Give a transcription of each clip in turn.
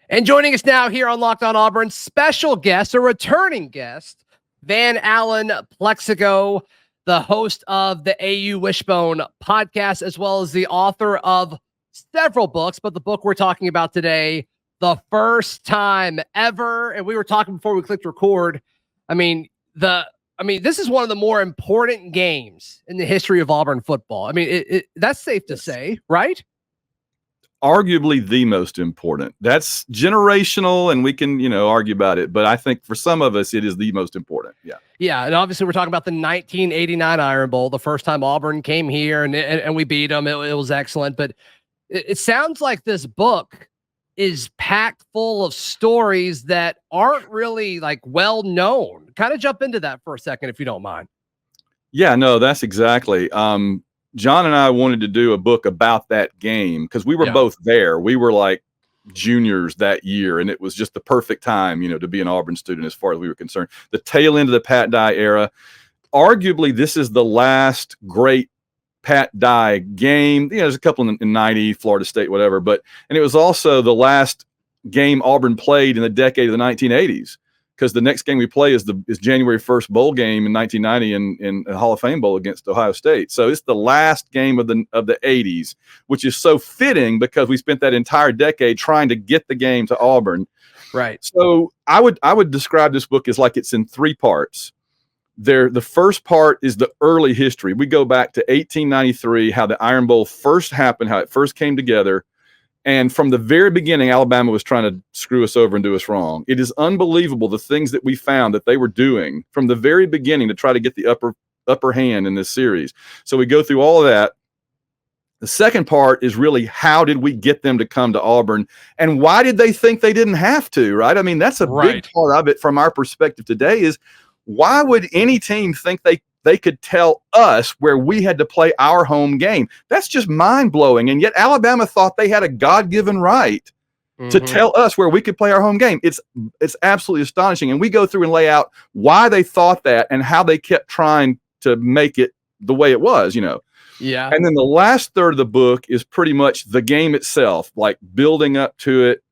And joining us now here on Locked On Auburn, special guest, a returning guest, Van Allen Plexico, the host of the AU Wishbone podcast, as well as the author of several books. But the book we're talking about today, The First Time Ever. And we were talking before we clicked record. This is one of the more important games in the history of Auburn football. That's safe to say, right? Arguably the most important. That's generational, and we can, argue about it. But I think for some of us, it is the most important. Yeah. Yeah, and obviously we're talking about the 1989 Iron Bowl, the first time Auburn came here, and we beat them. It was excellent. But it sounds like this book is packed full of stories that aren't really well known. Kind of jump into that for a second, if you don't mind. Yeah, no, that's exactly. John and I wanted to do a book about that game because we were both there. We were like juniors that year, and it was just the perfect time, to be an Auburn student as far as we were concerned. The tail end of the Pat Dye era. Arguably, this is the last great Pat Dye game. There's a couple in 90, Florida State, whatever. And it was also the last game Auburn played in the decade of the 1980s. Because the next game we play is January 1st bowl game in 1990 in a Hall of Fame bowl against Ohio State. So it's the last game of the 80s, which is so fitting because we spent that entire decade trying to get the game to Auburn. Right. So I would describe this book as like it's in three parts. The first part is the early history. We go back to 1893, how the Iron Bowl first happened, how it first came together. And from the very beginning, Alabama was trying to screw us over and do us wrong. It is unbelievable the things that we found that they were doing from the very beginning to try to get the upper hand in this series. So we go through all of that. The second part is really how did we get them to come to Auburn, and why did they think they didn't have to, right? That's a big part of it from our perspective today is why would any team think they could tell us where we had to play our home game? That's just mind-blowing. And yet Alabama thought they had a God-given right to tell us where we could play our home game. It's absolutely astonishing. And we go through and lay out why they thought that and how they kept trying to make it the way it was, Yeah. And then the last third of the book is pretty much the game itself, like building up to it.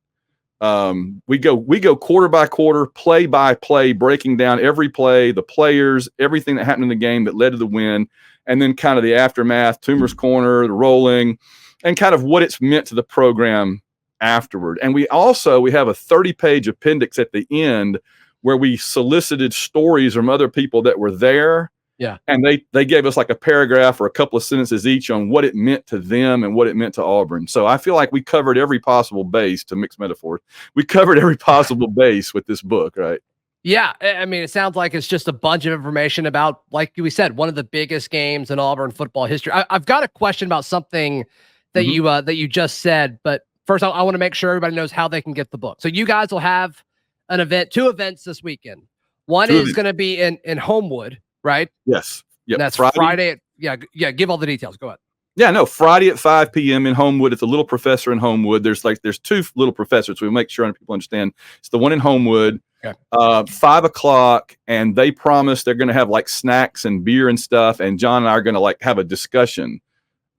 We go quarter by quarter, play by play, breaking down every play, the players, everything that happened in the game that led to the win, and then kind of the aftermath, Toomer's Corner, the rolling, and kind of what it's meant to the program afterward. And we have a 30-page appendix at the end where we solicited stories from other people that were there. Yeah. And they gave us like a paragraph or a couple of sentences each on what it meant to them and what it meant to Auburn. So I feel like we covered every possible base, to mix metaphors. We covered every possible base with this book, right? Yeah. It sounds like it's just a bunch of information about, like we said, one of the biggest games in Auburn football history. I've got a question about something that you just said, but first I want to make sure everybody knows how they can get the book. So you guys will have two events this weekend. One is going to be in Homewood. Right? Yes. Yep. And that's Friday. Give all the details. Go ahead. Yeah, no, Friday at 5 p.m. in Homewood. It's a Little Professor in Homewood. There's two Little Professors. So we make sure people understand. It's the one in Homewood, 5 o'clock, and they promise they're going to have like snacks and beer and stuff. And John and I are going to have a discussion,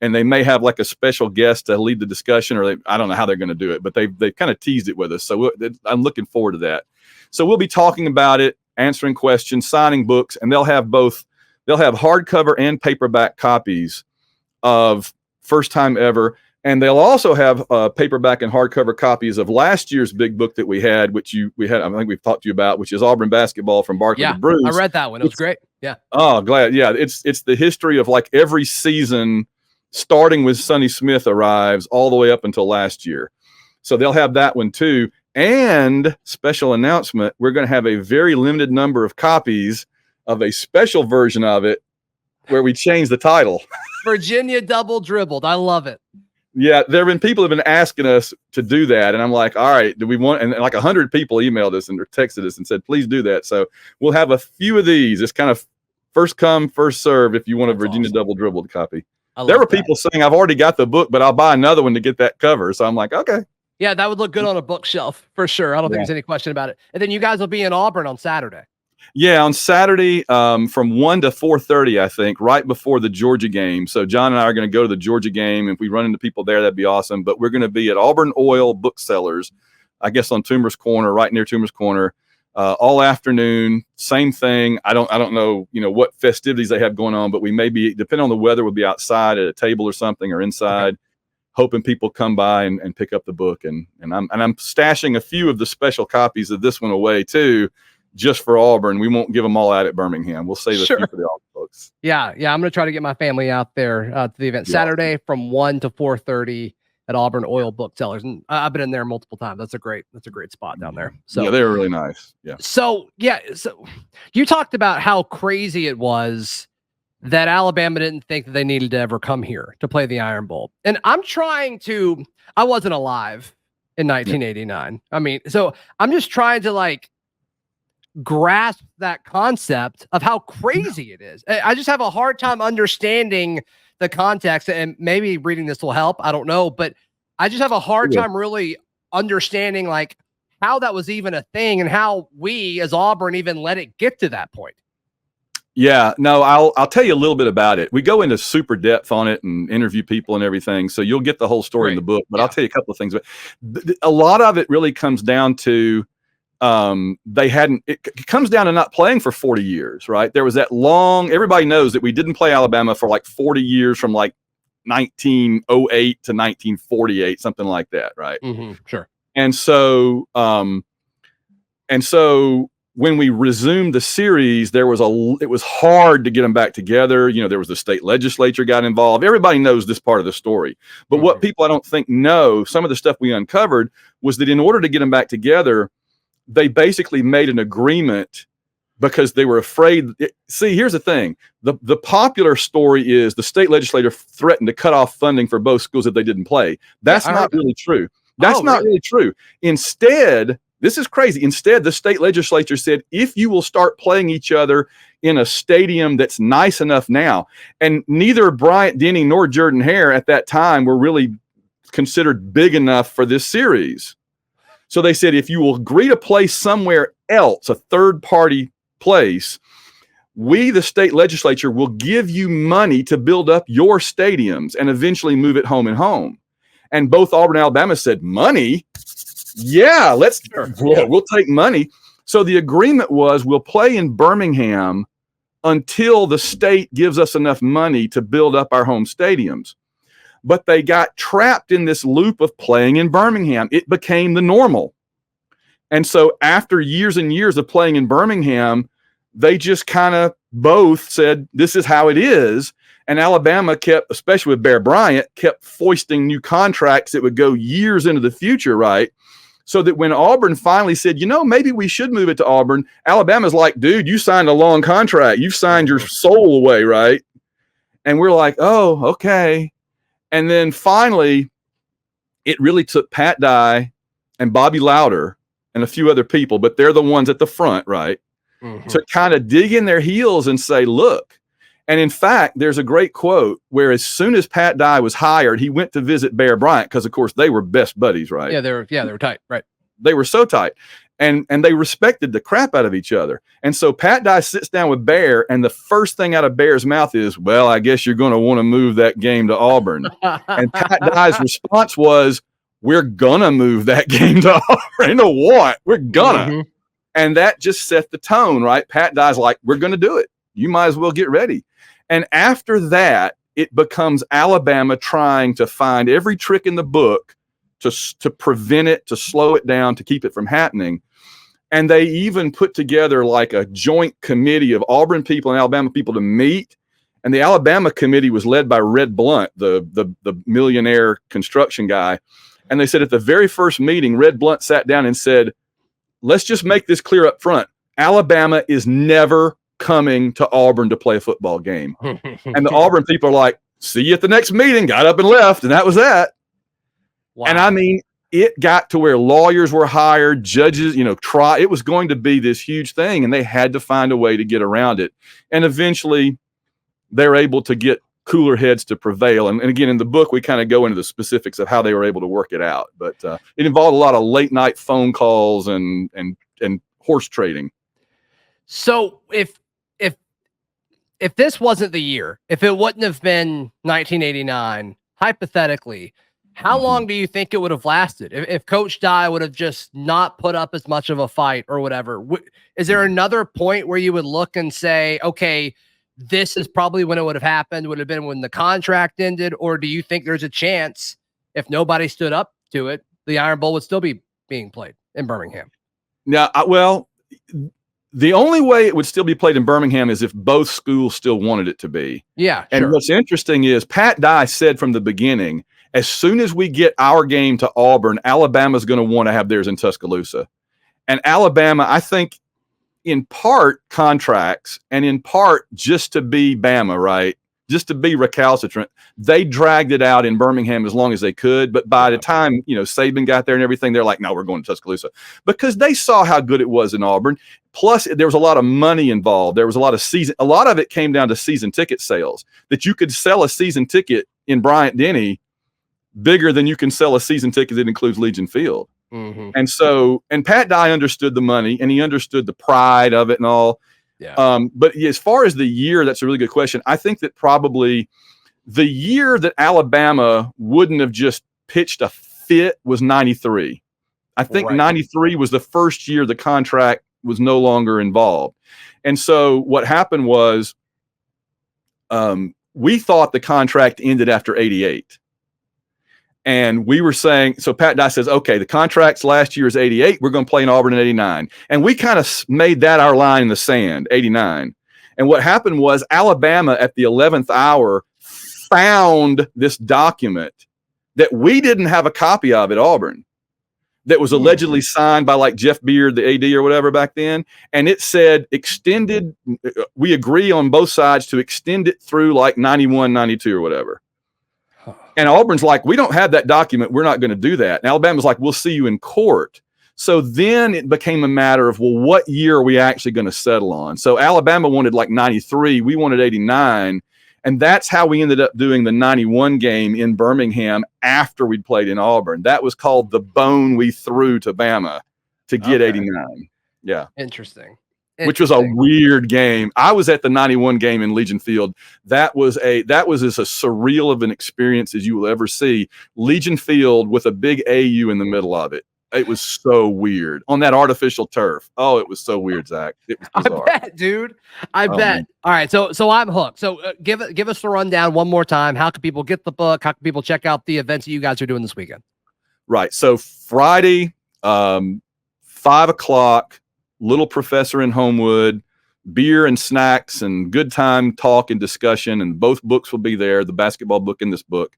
and they may have like a special guest to lead the discussion, or I don't know how they're going to do it, but they kind of teased it with us. So I'm looking forward to that. So we'll be talking about it, answering questions, signing books, and they'll have hardcover and paperback copies of First Time Ever. And they'll also have paperback and hardcover copies of last year's big book that we had, I think we've talked to you about, which is Auburn Basketball from Barkley to Bruce. I read that one. It was great. Yeah. Oh, glad. Yeah. It's the history of like every season, starting with Sonny Smith arrives all the way up until last year. So they'll have that one too. And special announcement, we're going to have a very limited number of copies of a special version of it where we change the title. Virginia Double Dribbled. I love it. Yeah, there have been people who have been asking us to do that. And I'm like, all right, do we want, and like 100 people emailed us and texted us and said, please do that. So we'll have a few of these. It's kind of first come, first served if you want a Virginia Double Dribbled copy. There were people saying, I've already got the book, but I'll buy another one to get that cover. So I'm like, okay. Yeah, that would look good on a bookshelf for sure. I don't think there's any question about it. And then you guys will be in Auburn on Saturday. Yeah, on Saturday from 1 to 4:30, I think, right before the Georgia game. So John and I are going to go to the Georgia game. If we run into people there, that'd be awesome. But we're going to be at Auburn Oil Booksellers I guess on Toomer's Corner, right near Toomer's Corner, all afternoon. Same thing. I don't know, what festivities they have going on, but we may be, depending on the weather, we'll be outside at a table or something or inside, hoping people come by and pick up the book. And I'm stashing a few of the special copies of this one away too, just for Auburn. We won't give them all out at Birmingham. We'll save a few for the Auburn folks. Yeah. I'm going to try to get my family out there to the event Saturday from 1 to 4:30 at Auburn Oil Booksellers. And I've been in there multiple times. That's a great spot down there. So yeah, they're really nice. Yeah. So you talked about how crazy it was that Alabama didn't think that they needed to ever come here to play the Iron Bowl. And I wasn't alive in 1989. I mean, so I'm just trying to grasp that concept of how crazy it is. I just have a hard time understanding the context, and maybe reading this will help. I don't know, but I just have a hard time really understanding how that was even a thing and how we as Auburn even let it get to that point. Yeah, no, I'll tell you a little bit about it. We go into super depth on it and interview people and everything, so you'll get the whole story in the book. But I'll tell you a couple of things. But a lot of it really comes down to it comes down to not playing for 40 years, right? There was that everybody knows that we didn't play Alabama for 40 years, from 1908 to 1948, something like that, right? Mm-hmm, sure. And so when we resumed the series, it was hard to get them back together. There was the state legislature got involved. Everybody knows this part of the story. But what people I don't think know, some of the stuff we uncovered, was that in order to get them back together, they basically made an agreement because they were afraid. See, here's the thing. The popular story is the state legislature threatened to cut off funding for both schools if they didn't play. That's not really true. That's not really true. Instead, this is crazy. Instead, the state legislature said, if you will start playing each other in a stadium that's nice enough now, and neither Bryant Denny nor Jordan Hare at that time were really considered big enough for this series. So they said, if you will agree to play somewhere else, a third-party place, we, the state legislature, will give you money to build up your stadiums and eventually move it home and home. And both Auburn and Alabama said, money? Yeah, we'll take money. So the agreement was, we'll play in Birmingham until the state gives us enough money to build up our home stadiums. But they got trapped in this loop of playing in Birmingham. It became the normal. And so after years and years of playing in Birmingham, they just kind of both said, this is how it is. And Alabama kept, especially with Bear Bryant, kept foisting new contracts that would go years into the future, right? So that when Auburn finally said, maybe we should move it to Auburn, Alabama's like, dude, you signed a long contract. You've signed your soul away, right? And we're like, oh, okay. And then finally, it really took Pat Dye and Bobby Louder and a few other people, but they're the ones at the front, right? Mm-hmm. To kind of dig in their heels and say, look. And in fact, there's a great quote where as soon as Pat Dye was hired, he went to visit Bear Bryant because, of course, they were best buddies, right? Yeah, they were tight, right? They were so tight. And they respected the crap out of each other. And so Pat Dye sits down with Bear, and the first thing out of Bear's mouth is, well, I guess you're going to want to move that game to Auburn. And Pat Dye's response was, we're going to move that game to Auburn. Ain't no want. We're going to. Mm-hmm. And that just set the tone, right? Pat Dye's like, we're going to do it. You might as well get ready. And after that, it becomes Alabama trying to find every trick in the book to prevent it, to slow it down, to keep it from happening. And they even put together a joint committee of Auburn people and Alabama people to meet. And the Alabama committee was led by Red Blunt, the millionaire construction guy. And they said at the very first meeting, Red Blunt sat down and said, let's just make this clear up front. Alabama is never coming to Auburn to play a football game. And the Auburn people are like, see you at the next meeting, got up and left. And that was that. Wow. And I mean, it got to where lawyers were hired, judges, it was going to be this huge thing, and they had to find a way to get around it. And eventually they're able to get cooler heads to prevail. And again, in the book, we kind of go into the specifics of how they were able to work it out. But it involved a lot of late night phone calls and horse trading. So if this wasn't the year, if it wouldn't have been 1989, hypothetically, How long do you think it would have lasted if Coach Dye would have just not put up as much of a fight or whatever? Is there another point where you would look and say, okay, this is probably when it would have happened, would have been when the contract ended? Or do you think there's a chance if nobody stood up to it, the Iron Bowl would still be being played in Birmingham? Now, well, the only way it would still be played in Birmingham is if both schools still wanted it to be. Yeah. And sure. what's interesting is Pat Dye said from the beginning, as soon as we get our game to Auburn, Alabama's going to want to have theirs in Tuscaloosa. And Alabama, I think, in part contracts and in part just to be Bama, right? Just to be recalcitrant, they dragged it out in Birmingham as long as they could. But by the time, Saban got there and everything, they're like, no, we're going to Tuscaloosa, because they saw how good it was in Auburn. Plus, there was a lot of money involved. There was a lot of it came down to season ticket sales, that you could sell a season ticket in Bryant-Denny bigger than you can sell a season ticket that includes Legion Field. Mm-hmm. And Pat Dye understood the money, and he understood the pride of it and all. Yeah. But as far as the year, that's a really good question. I think that probably the year that Alabama wouldn't have just pitched a fit was 93. I think 93 was the first year the contract was no longer involved. And so what happened was we thought the contract ended after 88. And we were saying, so Pat Dye says, okay, the contract's last year is 88. We're going to play in Auburn in 89. And we kind of made that our line in the sand, 89. And what happened was Alabama at the 11th hour found this document that we didn't have a copy of at Auburn, that was allegedly signed by like Jeff Beard, the AD or whatever back then. And it said extended, we agree on both sides to extend it through like 91, 92 or whatever. And Auburn's like, we don't have that document. We're not going to do that. And Alabama's like, we'll see you in court. So then it became a matter of, well, what year are we actually going to settle on? So Alabama wanted like 93. We wanted 89. And that's how we ended up doing the 91 game in Birmingham after we'd played in Auburn. That was called the bone we threw to Bama to get 89. Yeah. Interesting. Which was a weird game. I was at the 91 game in Legion Field. That was as surreal of an experience as you will ever see. Legion Field with a big AU in the middle of it. It was so weird on that artificial turf. Oh, it was so weird, Zach. It was bizarre. I bet, dude. I bet. Man. All right, so I'm hooked. So give us the rundown one more time. How can people get the book? How can people check out the events that you guys are doing this weekend? Right. So Friday, 5:00. Little Professor in Homewood, beer and snacks and good time talk and discussion. And both books will be there, the basketball book and this book.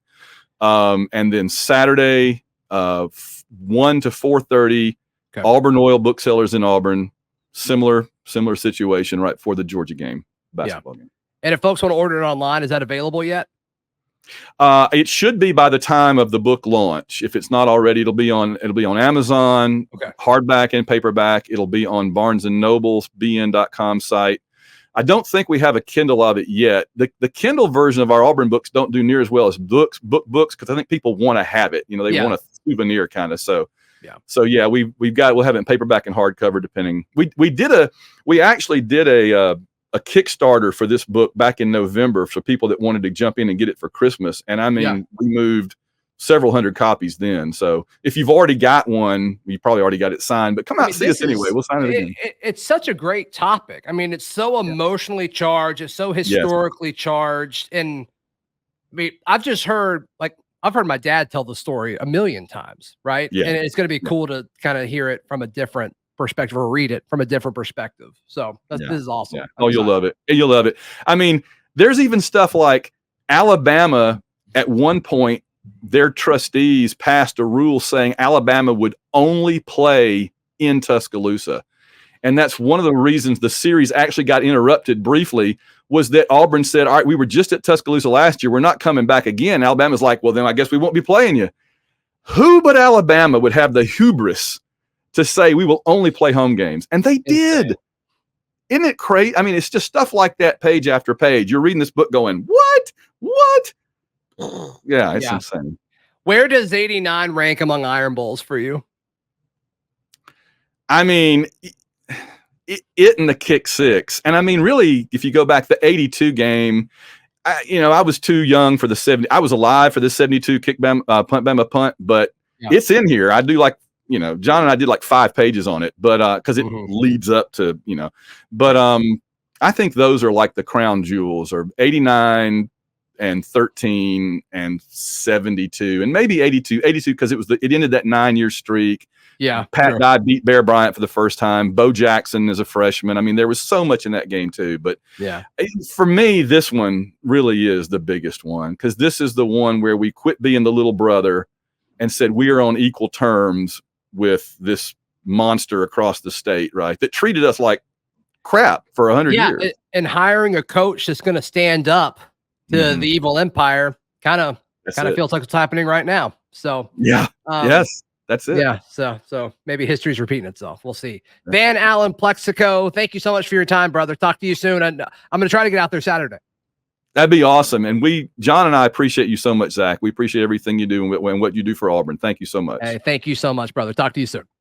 And then Saturday, 1 to 4:30, Auburn Oil Booksellers in Auburn. Similar situation right before the Georgia game, basketball game. And if folks want to order it online, is that available yet? It should be by the time of the book launch. If it's not already, it'll be on Amazon, hardback and paperback. It'll be on Barnes and Noble's bn.com site. I don't think we have a Kindle of it yet. The Kindle version of our Auburn books don't do near as well as books because I think people want to have it. They want a souvenir kind of. So we'll have it in paperback and hardcover depending. We actually did a Kickstarter for this book back in November for people that wanted to jump in and get it for Christmas. And I mean, we moved several hundred copies then. So if you've already got one, you probably already got it signed, but come out and see us anyway. We'll sign it again. It's such a great topic. I mean, it's so emotionally charged. It's so historically charged. And I mean, I've heard my dad tell the story a million times. Right. Yeah. And it's going to be cool to kind of hear it from a different perspective or read it from a different perspective. So this is awesome. Yeah. Oh, you'll love it. You'll love it. I mean, there's even stuff like Alabama at one point, their trustees passed a rule saying Alabama would only play in Tuscaloosa. And that's one of the reasons the series actually got interrupted briefly, was that Auburn said, all right, we were just at Tuscaloosa last year. We're not coming back again. Alabama's like, well, then I guess we won't be playing you. Who but Alabama would have the hubris to say we will only play home games? And they did. Isn't it crazy? I mean, it's just stuff like that page after page. You're reading this book going, what? Yeah, it's insane. Where does 89 rank among Iron Bowls for you? I mean, it and the kick six. And I mean, really, if you go back, the 82 game, I was too young for the 70. I was alive for the 72 punt Bama punt, but it's in here. I do like, John and I did like 5 pages on it, but because it leads up to, but I think those are like the crown jewels, or 89 and 13 and 72 and maybe 82 because it ended that 9-year streak. Yeah, Pat Dye beat Bear Bryant for the first time. Bo Jackson is a freshman. I mean, there was so much in that game too. But for me, this one really is the biggest one, because this is the one where we quit being the little brother and said we are on equal terms with this monster across the state, right? That treated us like crap for 100 years. And hiring a coach that's going to stand up to the evil empire kind of feels like what's happening right now. So yes. That's it. Yeah. So maybe history's repeating itself. We'll see. Van Allen Plexico, thank you so much for your time, brother. Talk to you soon. And I'm going to try to get out there Saturday. That'd be awesome. And John and I appreciate you so much, Zach. We appreciate everything you do and what you do for Auburn. Thank you so much. Hey, thank you so much, brother. Talk to you soon.